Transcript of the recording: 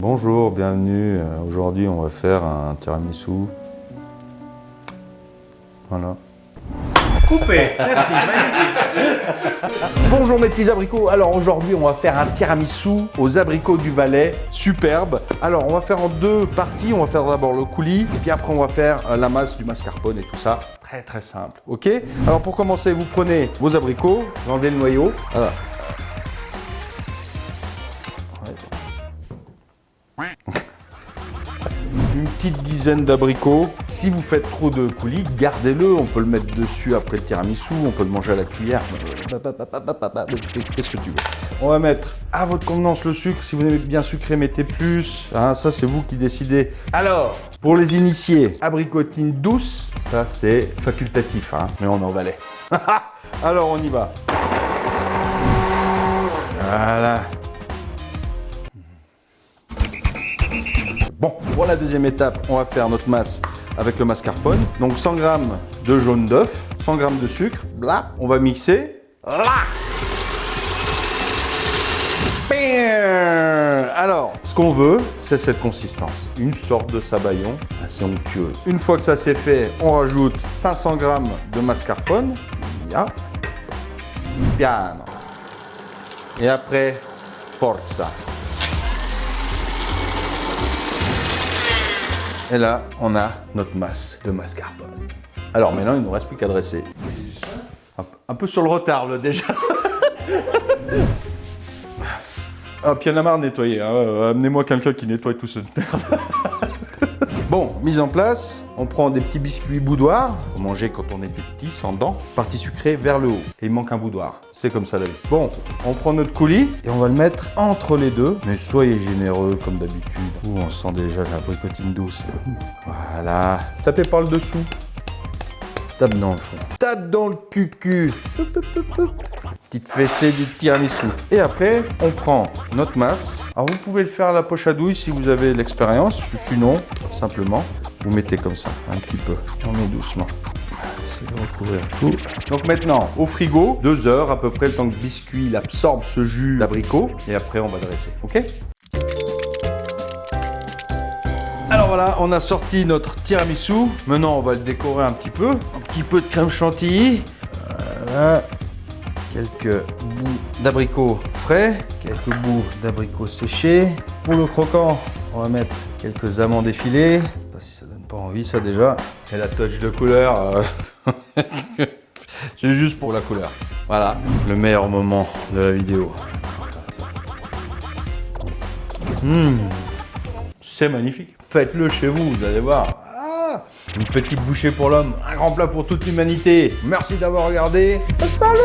Bonjour, bienvenue. Aujourd'hui, on va faire un tiramisu. Voilà. Coupé, merci, magnifique. Bonjour mes petits abricots, alors aujourd'hui on va faire un tiramisu aux abricots du Valais, superbe. Alors on va faire en deux parties, on va faire d'abord le coulis et puis après on va faire la masse du mascarpone et tout ça. Très très simple, ok? Alors pour commencer, vous prenez vos abricots, vous enlevez le noyau. Voilà. Une petite dizaine d'abricots. Si vous faites trop de coulis, gardez-le. On peut le mettre dessus après le tiramisu, on peut le manger à la cuillère. Qu'est-ce que tu veux? On va mettre à votre convenance le sucre. Si vous aimez bien sucré, mettez plus. Hein, ça, c'est vous qui décidez. Alors, pour les initiés, abricotine douce, ça c'est facultatif, hein, mais on en valait. Alors, on y va. Voilà. Bon, pour la deuxième étape, on va faire notre masse avec le mascarpone. Donc 100 g de jaune d'œuf, 100 g de sucre, bla, on va mixer. Là. Alors, ce qu'on veut, c'est cette consistance. Une sorte de sabayon assez onctueux. Une fois que ça c'est fait, on rajoute 500 g de mascarpone. Piano. Et après, forza. Et là, on a notre masse de mascarpone. Alors maintenant, il ne nous reste plus qu'à dresser. Un peu sur le retard, là, déjà. Ah, puis il y en a marre de nettoyer. Hein. Amenez-moi quelqu'un qui nettoie tout ce merde. Bon, mise en place, on prend des petits biscuits boudoirs. Faut manger quand on est petit, sans dents. Partie sucrée vers le haut. Et il manque un boudoir. C'est comme ça la vie. Bon, on prend notre coulis et on va le mettre entre les deux. Mais soyez généreux comme d'habitude. Ouh, on sent déjà la bricotine douce. Voilà. Tapez par le dessous. Tape dans le fond. Tape dans le cucu. Petite fessée du tiramisu. Et après, on prend notre masse. Alors vous pouvez le faire à la poche à douille si vous avez l'expérience. Sinon, simplement, vous mettez comme ça, un petit peu. On met doucement. Essayez de recouvrir tout. Donc maintenant, au frigo, 2 heures à peu près, le temps que le biscuit il absorbe ce jus d'abricot. Et après, on va dresser. Ok? Alors voilà, on a sorti notre tiramisu. Maintenant, on va le décorer un petit peu. Un petit peu de crème chantilly. Voilà. Quelques bouts d'abricots frais. Quelques bouts d'abricots séchés. Pour le croquant, on va mettre quelques amandes effilées. Ça, si ça donne pas envie, ça déjà. Et la touch de couleur. C'est juste pour la couleur. Voilà, le meilleur moment de la vidéo. C'est magnifique. Faites-le chez vous, vous allez voir. Ah, une petite bouchée pour l'homme, un grand plat pour toute l'humanité. Merci d'avoir regardé. Salut!